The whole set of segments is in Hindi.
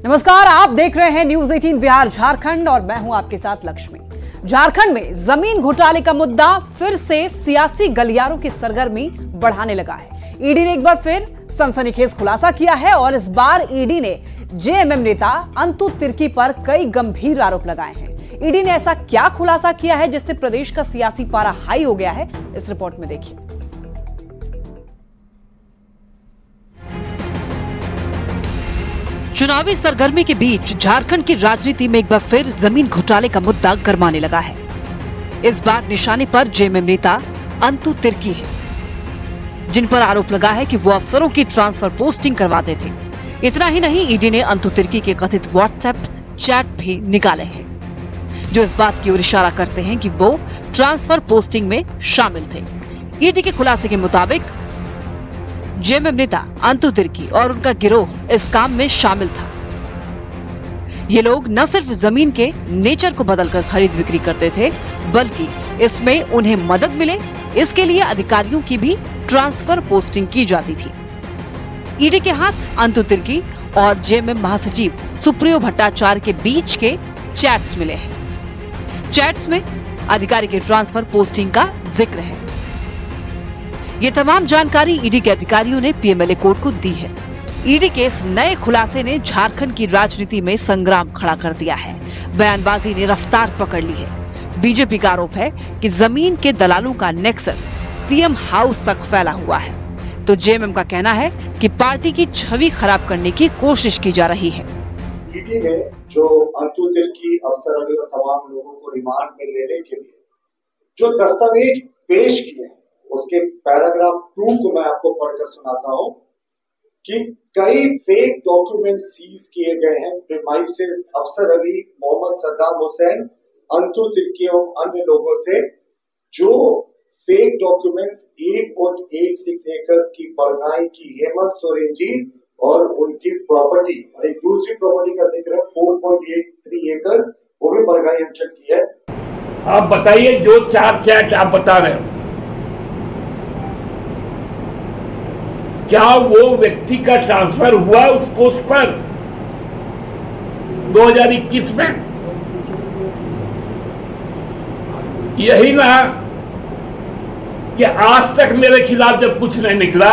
नमस्कार, आप देख रहे हैं न्यूज 18 बिहार झारखंड और मैं हूं आपके साथ लक्ष्मी। झारखंड में जमीन घोटाले का मुद्दा फिर से सियासी गलियारों की सरगर्मी बढ़ाने लगा है। ईडी ने एक बार फिर सनसनीखेज खुलासा किया है और इस बार ईडी ने जेएमएम नेता अंतु तिर्की पर कई गंभीर आरोप लगाए हैं। ईडी ने ऐसा क्या खुलासा किया है जिससे प्रदेश का सियासी पारा हाई हो गया है, इस रिपोर्ट में देखिए। चुनावी सरगर्मी के बीच झारखंड की राजनीति में एक बार फिर जमीन घोटाले का मुद्दा गरमाने लगा है। इस बार निशाने पर जेएमएम नेता अंतु तिर्की है, जिन पर आरोप लगा है कि वो अफसरों की ट्रांसफर पोस्टिंग करवाते थे। इतना ही नहीं, ईडी ने अंतु तिर्की के कथित व्हाट्सएप चैट भी निकाले हैं, जो इस बात की ओर इशारा करते हैं कि वो ट्रांसफर पोस्टिंग में शामिल थे। ईडी के खुलासे के मुताबिक जेएमएम नेता अंतु तिर्की और उनका गिरोह इस काम में शामिल था। ये लोग न सिर्फ जमीन के नेचर को बदलकर खरीद बिक्री करते थे, बल्कि इसमें उन्हें मदद मिले इसके लिए अधिकारियों की भी ट्रांसफर पोस्टिंग की जाती थी। ईडी के हाथ अंतु तिर्की और जेएमएम महासचिव सुप्रियो भट्टाचार्य के बीच के चैट्स मिले हैं। चैट्स में अधिकारी के ट्रांसफर पोस्टिंग का जिक्र है। ये तमाम जानकारी ईडी के अधिकारियों ने पीएमएलए कोर्ट को दी है। ईडी के इस नए खुलासे ने झारखंड की राजनीति में संग्राम खड़ा कर दिया है। बयानबाजी ने रफ्तार पकड़ ली है। बीजेपी का आरोप है कि जमीन के दलालों का नेक्सस सीएम हाउस तक फैला हुआ है, तो जेएमएम का कहना है कि पार्टी की छवि खराब करने की कोशिश की जा रही है। ईडी ने जो अंतु तिर्की, अफसर अली और तमाम लोगों को रिमांड में लेने के लिए जो दस्तावेज पेश किए, उसके पैराग्राफ 2 को मैं आपको पढ़कर सुनाता हूं कि कई फेक डॉक्यूमेंट सीज किए गए हैं प्रीमाइसेस अफसर अली, मोहम्मद सद्दाम हुसैन, अंतु तिर्की और अन्य लोगों से, जो फेक डॉक्यूमेंट्स 8.86 एकर्स की परगाई की हेमंत सोरेन जी और उनकी प्रॉपर्टी और एक दूसरी प्रॉपर्टी का जिक्र है 4.83 एकर्स, वो भी परगाई अंचल की है। आप बताइए, जो 4 चैट आप बता रहे हो, क्या वो व्यक्ति का ट्रांसफर हुआ उस पोस्ट पर 2021 में? यही ना कि आज तक मेरे खिलाफ जब कुछ नहीं निकला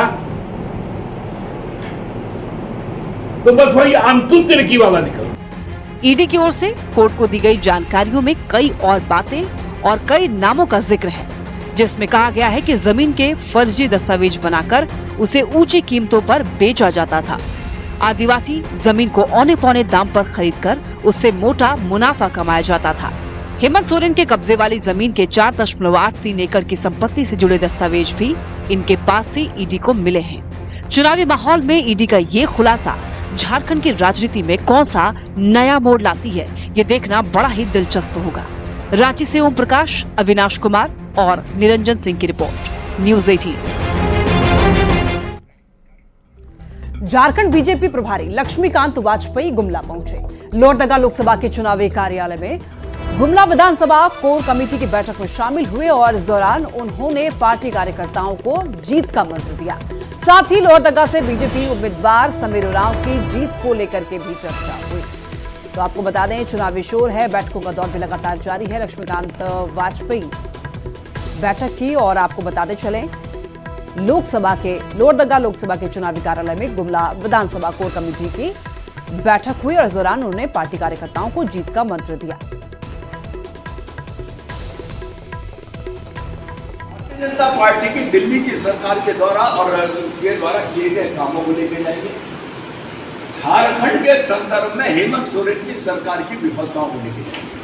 तो बस वही अंतु तिर्की वाला निकला। ईडी की ओर से कोर्ट को दी गई जानकारियों में कई और बातें और कई नामों का जिक्र है, जिसमें कहा गया है कि जमीन के फर्जी दस्तावेज बनाकर उसे ऊंची कीमतों पर बेचा जाता था। आदिवासी जमीन को औने पौने दाम पर खरीदकर उससे मोटा मुनाफा कमाया जाता था। हेमंत सोरेन के कब्जे वाली जमीन के 4.83 एकड़ की संपत्ति से जुड़े दस्तावेज भी इनके पास से ईडी को मिले हैं। चुनावी माहौल में ईडी का ये खुलासा झारखंड की राजनीति में कौन सा नया मोड़ लाती है, ये देखना बड़ा ही दिलचस्प होगा। रांची से ओम प्रकाश, अविनाश कुमार और निरंजन सिंह की रिपोर्ट, न्यूज 18। झारखंड बीजेपी प्रभारी लक्ष्मीकांत वाजपेयी गुमला पहुंचे। लोहरदगा लोकसभा के चुनावी कार्यालय में गुमला विधानसभा कोर कमेटी की बैठक में शामिल हुए और इस दौरान उन्होंने पार्टी कार्यकर्ताओं को जीत का मंत्र दिया। साथ ही लोहरदगा से बीजेपी उम्मीदवार समीर उरांव की जीत को लेकर के भी चर्चा हुई। तो आपको बता दें, चुनावी शोर है, बैठकों का दौर भी लगातार जारी है। लक्ष्मीकांत वाजपेयी बैठक की और आपको बताते चलें, लोहरदगा लोकसभा के चुनावी कार्यालय में गुमला विधानसभा कोर कमेटी की बैठक हुई और इस दौरान उन्होंने पार्टी कार्यकर्ताओं को जीत का मंत्र दिया। भारतीय जनता पार्टी की दिल्ली की सरकार के द्वारा और के द्वारा किए गए कामों को लेकर जाएंगे। झारखंड के संदर्भ में हेमंत सोरेन की सरकार की विफलताओं को लेकर जाएंगे।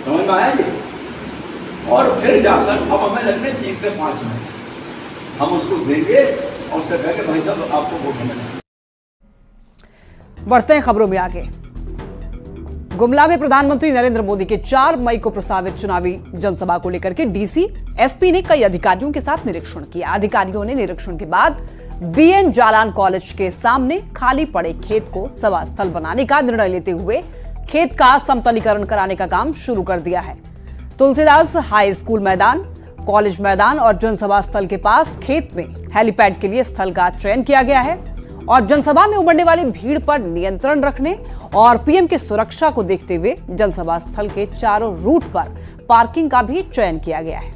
समझ में आया जी? और फिर जाकर अब हमें लगने 3 से 5 मिनट हम उसको देंगे और उससे कहेंगे भाई साहब आपको वोट हमें नहीं। बढ़ते हैं खबरों में आगे। गुमला में प्रधानमंत्री नरेंद्र मोदी के 4 मई को प्रस्तावित चुनावी जनसभा को लेकर के डीसी एसपी ने कई अधिकारियों के साथ निरीक्षण किया। अधिकारियों ने निरीक्षण के बाद बीएन जालान कॉलेज के सामने खाली पड़े खेत को सभा स्थल बनाने का निर्णय लेते हुए खेत का समतलीकरण कराने का काम शुरू कर दिया है। तुलसीदास हाई स्कूल मैदान, कॉलेज मैदान और जनसभा स्थल के पास खेत में हेलीपैड के लिए स्थल का चयन किया गया है और जनसभा में उमड़ने वाली भीड़ पर नियंत्रण रखने और पीएम की सुरक्षा को देखते हुए जनसभा स्थल के चारों रूट पर पार्किंग का भी चयन किया गया है।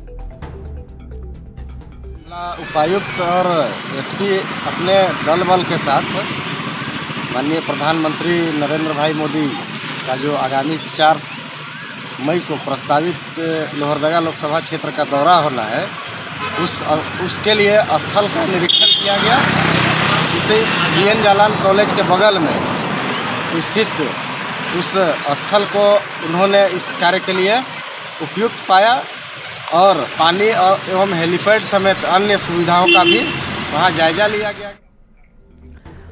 उपायुक्त और एसपी अपने दल बल के साथ माननीय प्रधानमंत्री नरेंद्र भाई मोदी का जो आगामी 4 मई को प्रस्तावित लोहरदगा लोकसभा क्षेत्र का दौरा होना है, उसके लिए स्थल का निरीक्षण किया गया। जिसे BN जालान कॉलेज के बगल में स्थित उस स्थल को उन्होंने इस कार्य के लिए उपयुक्त पाया और पानी एवं हेलीपैड समेत अन्य सुविधाओं का भी वहां जायजा लिया गया।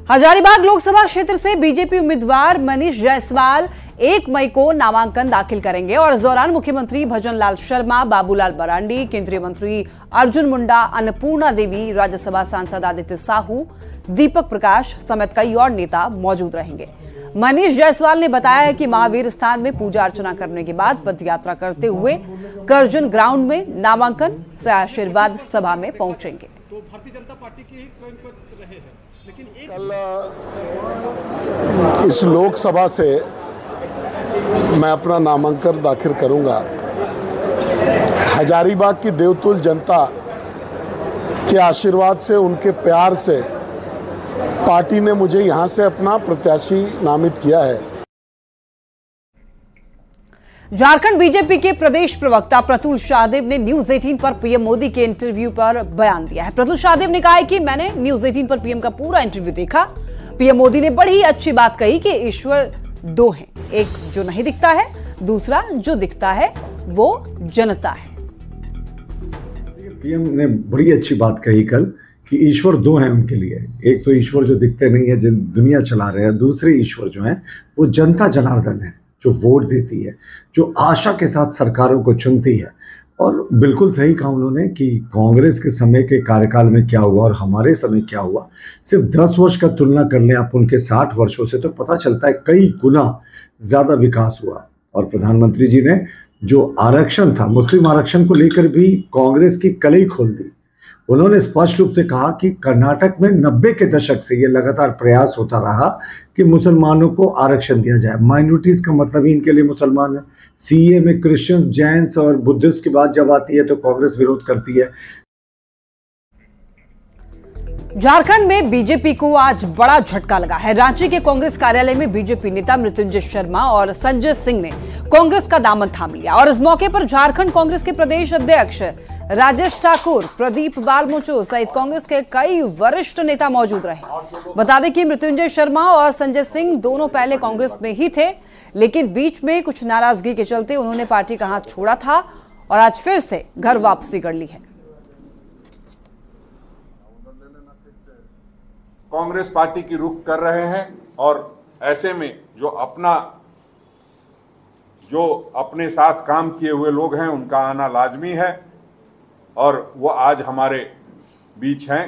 हजारीबाग लोकसभा क्षेत्र से बीजेपी उम्मीदवार मनीष जायसवाल 1 मई को नामांकन दाखिल करेंगे और इस दौरान मुख्यमंत्री भजनलाल शर्मा, बाबूलाल मरांडी, केंद्रीय मंत्री अर्जुन मुंडा, अन्नपूर्णा देवी, राज्यसभा सांसद आदित्य साहू, दीपक प्रकाश समेत कई और नेता मौजूद रहेंगे। मनीष जायसवाल ने बताया कि महावीर स्थान में पूजा अर्चना करने के बाद पदयात्रा करते हुए करजन ग्राउंड में नामांकन से आशीर्वाद सभा में पहुंचेंगे। तो भारतीय जनता पार्टी के ही रहे हैं, लेकिन कल इस लोकसभा से मैं अपना नामांकन दाखिल करूंगा। हजारीबाग की देवतुल जनता के आशीर्वाद से, उनके प्यार से पार्टी ने मुझे यहां से अपना प्रत्याशी नामित किया है। झारखंड बीजेपी के प्रदेश प्रवक्ता प्रतुल शाहदेव ने न्यूज 18 पर पीएम मोदी के इंटरव्यू पर बयान दिया है। प्रतुल शाहदेव ने कहा है कि मैंने न्यूज 18 पर पीएम का पूरा इंटरव्यू देखा। पीएम मोदी ने बड़ी अच्छी बात कही कि ईश्वर 2 हैं, एक जो नहीं दिखता है, दूसरा जो दिखता है वो जनता है। पीएम ने बड़ी अच्छी बात कही कल कि ईश्वर 2 हैं उनके लिए। एक तो ईश्वर जो दिखते नहीं है, जिन दुनिया चला रहे हैं, दूसरे ईश्वर जो हैं वो जनता जनार्दन है, जो वोट देती है, जो आशा के साथ सरकारों को चुनती है। और बिल्कुल सही कहा उन्होंने कि कांग्रेस के समय के कार्यकाल में क्या हुआ और हमारे समय क्या हुआ, सिर्फ 10 वर्ष का तुलना कर लें आप उनके 60 वर्षों से, तो पता चलता है कई गुना ज़्यादा विकास हुआ। और प्रधानमंत्री जी ने जो आरक्षण था, मुस्लिम आरक्षण को लेकर भी कांग्रेस की कलई खोल दी। उन्होंने स्पष्ट रूप से कहा कि कर्नाटक में 90 के दशक से ये लगातार प्रयास होता रहा कि मुसलमानों को आरक्षण दिया जाए। माइनॉरिटीज का मतलब ही इनके लिए मुसलमान है। सीए में क्रिश्चियंस, जैन्स और बुद्धिस्ट की बात जब आती है तो कांग्रेस विरोध करती है। झारखंड में बीजेपी को आज बड़ा झटका लगा है। रांची के कांग्रेस कार्यालय में बीजेपी नेता मृत्युंजय शर्मा और संजय सिंह ने कांग्रेस का दामन थाम लिया और इस मौके पर झारखंड कांग्रेस के प्रदेश अध्यक्ष राजेश ठाकुर, प्रदीप बालमुचो सहित कांग्रेस के कई वरिष्ठ नेता मौजूद रहे। बता दें कि मृत्युंजय शर्मा और संजय सिंह दोनों पहले कांग्रेस में ही थे, लेकिन बीच में कुछ नाराजगी के चलते उन्होंने पार्टी का हाथ छोड़ा था और आज फिर से घर वापसी कर ली है। कांग्रेस पार्टी की रुख कर रहे हैं और ऐसे में जो अपने साथ काम किए हुए लोग हैं उनका आना लाजमी है और वो आज हमारे बीच हैं।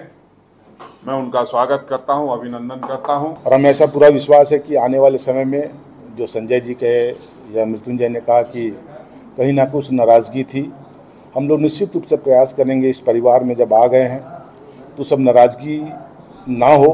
मैं उनका स्वागत करता हूं, अभिनंदन करता हूं। और हमें ऐसा पूरा विश्वास है कि आने वाले समय में जो संजय जी कहे या मृत्युंजय ने कहा कि कहीं ना कुछ नाराज़गी थी, हम लोग निश्चित रूप से प्रयास करेंगे इस परिवार में जब आ गए हैं तो सब नाराज़गी ना हो।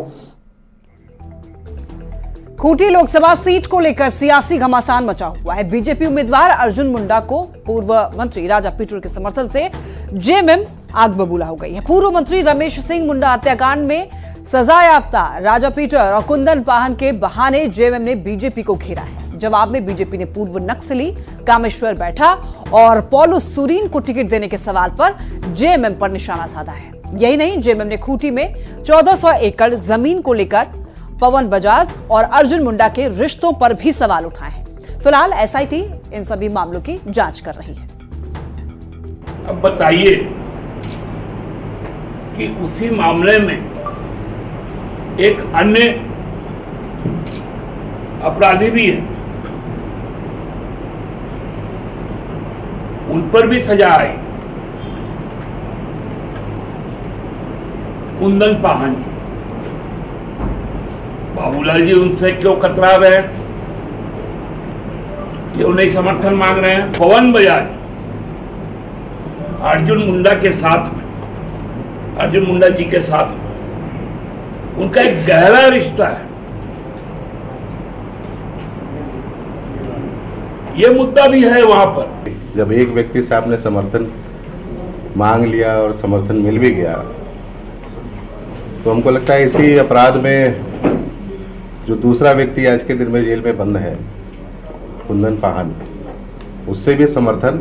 खूंटी लोकसभा सीट को लेकर सियासी घमासान मचा हुआ है। बीजेपी उम्मीदवार अर्जुन मुंडा को पूर्व मंत्री राजा पीटर के समर्थन से जेएमएम आग बबूला हो गई है। पूर्व मंत्री रमेश सिंह मुंडा हत्याकांड में सजा याफ्ता राजा पीटर और कुंदन पाहन के बहाने जेएमएम ने बीजेपी को घेरा है। जवाब में बीजेपी ने पूर्व नक्सली कामेश्वर बैठा और पॉलो सुरीन को टिकट देने के सवाल पर जेएमएम पर निशाना साधा है। यही नहीं, जेएमएम ने खूंटी में 1400 एकड़ जमीन को लेकर पवन बजाज और अर्जुन मुंडा के रिश्तों पर भी सवाल उठाए हैं। फिलहाल एसआईटी इन सभी मामलों की जांच कर रही है। अब बताइए कि उसी मामले में एक अन्य अपराधी भी है, उन पर भी सजा आई। कुंदन पाहन जी, बाबूलाल जी उनसे क्यों कतरा रहे हैं, क्यों नहीं समर्थन मांग रहे हैं? पवन बजाज अर्जुन मुंडा के साथ में, अर्जुन मुंडा जी के साथ में उनका एक गहरा रिश्ता है। ये मुद्दा भी है वहां पर। जब एक व्यक्ति से आपने समर्थन मांग लिया और समर्थन मिल भी गया, तो हमको लगता है इसी अपराध में जो दूसरा व्यक्ति आज के दिन में जेल में बंद है, कुंदन पाहन, उससे भी समर्थन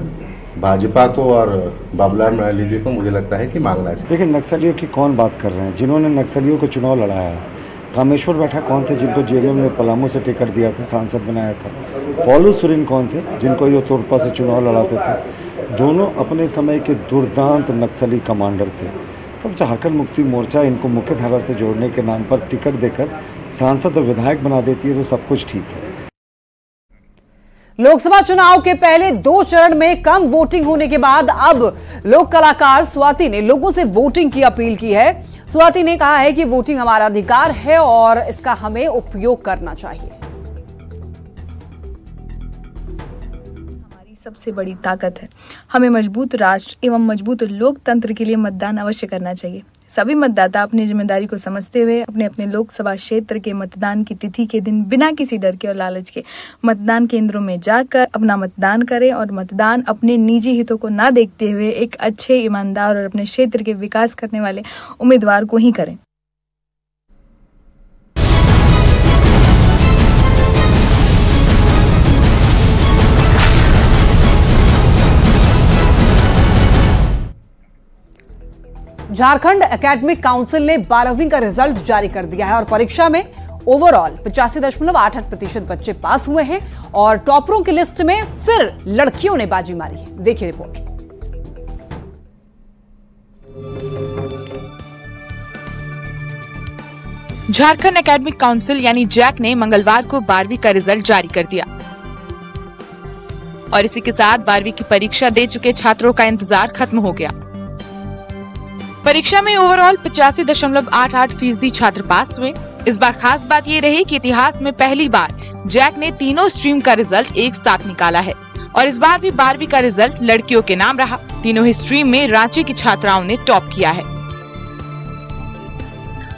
भाजपा को और बाबूलाल मरांडी जी को मुझे लगता है कि मांगना चाहिए। देखिए, नक्सलियों की कौन बात कर रहे हैं? जिन्होंने नक्सलियों को चुनाव लड़ाया, कामेश्वर बैठा कौन थे जिनको जेएमएम ने पलामू से टिकट दिया था, सांसद बनाया था? पौलू सुरीन कौन थे जिनको ये तोरपा से चुनाव लड़ाते थे? दोनों अपने समय के दुर्दांत नक्सली कमांडर थे। तब झारखंड मुक्ति मोर्चा इनको मुख्य धारा से जोड़ने के नाम पर टिकट देकर सांसद और विधायक बना देती है, तो सब कुछ ठीक है। लोकसभा चुनाव के पहले 2 चरण में कम वोटिंग होने के बाद अब लोक कलाकार स्वाति ने लोगों से वोटिंग की अपील की है। स्वाति ने कहा है कि वोटिंग हमारा अधिकार है और इसका हमें उपयोग करना चाहिए। हमारी सबसे बड़ी ताकत है। हमें मजबूत राष्ट्र एवं मजबूत लोकतंत्र के लिए मतदान अवश्य करना चाहिए। सभी मतदाता अपनी जिम्मेदारी को समझते हुए अपने अपने लोकसभा क्षेत्र के मतदान की तिथि के दिन बिना किसी डर के और लालच के मतदान केंद्रों में जाकर अपना मतदान करें और मतदान अपने निजी हितों को ना देखते हुए एक अच्छे, ईमानदार और अपने क्षेत्र के विकास करने वाले उम्मीदवार को ही करें। झारखंड एकेडमिक काउंसिल ने 12वीं का रिजल्ट जारी कर दिया है और परीक्षा में ओवरऑल 85.88% बच्चे पास हुए हैं और टॉपरों की लिस्ट में फिर लड़कियों ने बाजी मारी है। देखिए रिपोर्ट। झारखंड एकेडमिक काउंसिल यानी जैक ने मंगलवार को 12वीं का रिजल्ट जारी कर दिया और इसी के साथ 12वीं की परीक्षा दे चुके छात्रों का इंतजार खत्म हो गया। परीक्षा में ओवरऑल 85.88% छात्र पास हुए। इस बार खास बात ये रही कि इतिहास में पहली बार जैक ने तीनों स्ट्रीम का रिजल्ट एक साथ निकाला है और इस बार भी 12वीं का रिजल्ट लड़कियों के नाम रहा। तीनों ही स्ट्रीम में रांची की छात्राओं ने टॉप किया है।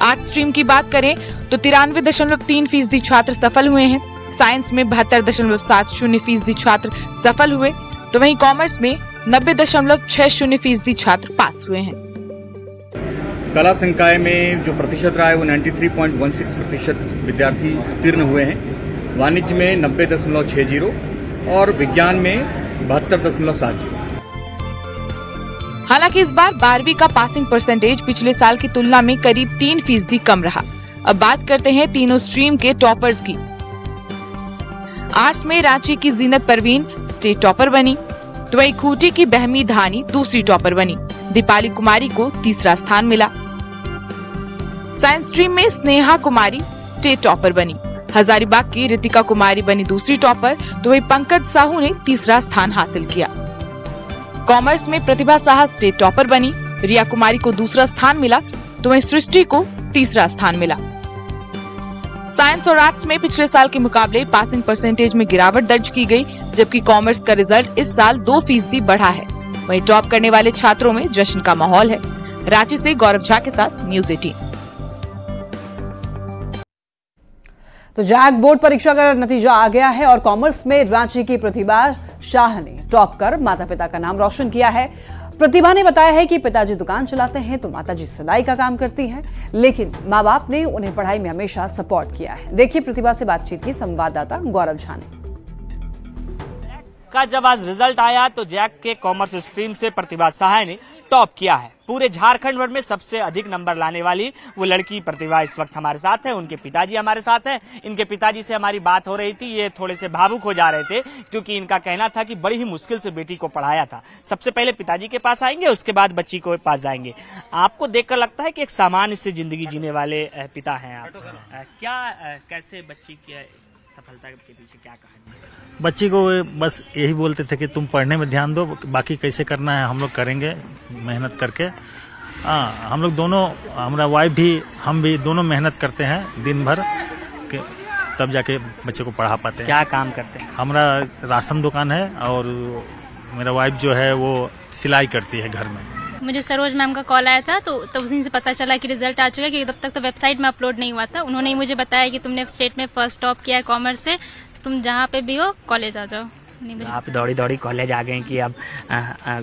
आर्ट स्ट्रीम की बात करें तो 93.3% छात्र सफल हुए हैं। साइंस में 72.70% छात्र सफल हुए, तो वहीं कॉमर्स में 90.60% छात्र पास हुए हैं। कला संकाय में जो प्रतिशत रहा है वो 93.16% विद्यार्थी उत्तीर्ण हुए हैं। वाणिज्य में 90.60 और विज्ञान में 72.70। हालांकि इस बार 12वीं का पासिंग परसेंटेज पिछले साल की तुलना में करीब 3% कम रहा। अब बात करते हैं तीनों स्ट्रीम के टॉपर्स की। आर्ट्स में रांची की जीनत परवीन स्टेट टॉपर बनी, तो वहीं खूंटी की बहमी धानी दूसरी टॉपर बनी। दीपाली कुमारी को तीसरा स्थान मिला। साइंस स्ट्रीम में स्नेहा कुमारी स्टेट टॉपर बनी। हजारीबाग की रितिका कुमारी बनी दूसरी टॉपर, तो वहीं पंकज साहू ने तीसरा स्थान हासिल किया। कॉमर्स में प्रतिभा साहा स्टेट टॉपर बनी। रिया कुमारी को दूसरा स्थान मिला, तो वहीं सृष्टि को तीसरा स्थान मिला। साइंस और आर्ट्स में पिछले साल के मुकाबले पासिंग परसेंटेज में गिरावट दर्ज की गई, जबकि कॉमर्स का रिजल्ट इस साल 2% बढ़ा है। वहीं टॉप करने वाले छात्रों में जश्न का माहौल है। रांची से गौरव झा के साथ न्यूज़ 18। तो जैक बोर्ड परीक्षा का नतीजा आ गया है और कॉमर्स में रांची की प्रतिभा शाह ने टॉप कर माता पिता का नाम रोशन किया है। प्रतिभा ने बताया है कि पिताजी दुकान चलाते हैं तो माताजी सिलाई का काम करती हैं, लेकिन माँ बाप ने उन्हें पढ़ाई में हमेशा सपोर्ट किया है। देखिए प्रतिभा से बातचीत की संवाददाता गौरव झा ने। का जब आज रिजल्ट आया तो जैक के कॉमर्स स्ट्रीम से प्रतिभा साहा ने टॉप किया है। पूरे झारखंड भर में सबसे अधिक नंबर लाने वाली वो लड़की प्रतिभा इस वक्त हमारे साथ है। उनके पिताजी हमारे साथ हैं। इनके पिताजी से हमारी बात हो रही थी, ये थोड़े से भावुक हो जा रहे थे क्योंकि इनका कहना था कि बड़ी ही मुश्किल से बेटी को पढ़ाया था। सबसे पहले पिताजी के पास आएंगे, उसके बाद बच्ची को पास जाएंगे। आपको देखकर लगता है कि एक सामान्य से जिंदगी जीने वाले पिता हैं आप। क्या कैसे बच्ची की सफलता के पीछे क्या कहानी है? बच्ची को बस यही बोलते थे कि तुम पढ़ने में ध्यान दो, बाकी कैसे करना है हम लोग करेंगे मेहनत करके। हाँ, हम लोग दोनों, हमारा वाइफ भी हम भी दोनों मेहनत करते हैं दिन भर के, तब जाके बच्चे को पढ़ा पाते हैं। क्या काम करते हैं? हमारा राशन दुकान है और मेरा वाइफ जो है वो सिलाई करती है घर में। मुझे सरोज मैम का कॉल आया था, तो उसी से पता चला कि रिजल्ट आ चुका है, क्योंकि तब तक तो वेबसाइट में अपलोड नहीं हुआ था। उन्होंने ही मुझे बताया कि तुमने स्टेट में फर्स्ट टॉप किया है कॉमर्स से, तुम जहाँ पे भी हो कॉलेज आ जाओ। आप दौड़ी दौड़ी कॉलेज आ गए कि अब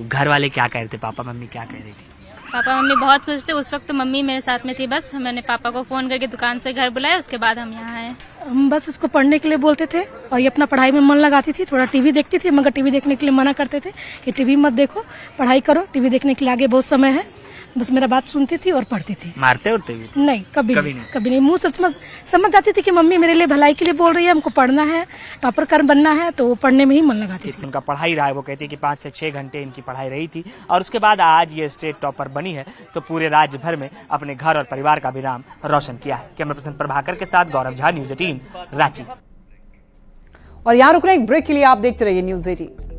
घर वाले क्या कह रहे थे, पापा मम्मी क्या कह रही थी? पापा मम्मी बहुत खुश थे। उस वक्त तो मम्मी मेरे साथ में थी, बस मैंने पापा को फोन करके दुकान से घर बुलाया, उसके बाद हम यहाँ आए। हम बस इसको पढ़ने के लिए बोलते थे और ये अपना पढ़ाई में मन लगाती थी। थोड़ा टीवी देखती थी, मगर टीवी देखने के लिए मना करते थे कि टीवी मत देखो, पढ़ाई करो, टीवी देखने के लिए आगे बहुत समय है। बस मेरा बात सुनती थी और पढ़ती थी। मारते उठते नहीं, कभी नहीं। मुंह सच में समझ जाती थी कि मम्मी मेरे लिए भलाई के लिए बोल रही है, हमको पढ़ना है, टॉपर कर बनना है, तो वो पढ़ने में ही मन लगाती थी। उनका पढ़ाई रहा है, वो कहती है कि 5 से 6 घंटे इनकी पढ़ाई रही थी और उसके बाद आज ये स्टेट टॉपर बनी है, तो पूरे राज्य भर में अपने घर और परिवार का भी नाम रोशन किया है। कैमरा पर्सन प्रभाकर के साथ गौरव झा, न्यूज़ 18 रांची। और यहाँ रुक रहे एक ब्रेक के लिए, आप देखते रहिए न्यूज़ 18।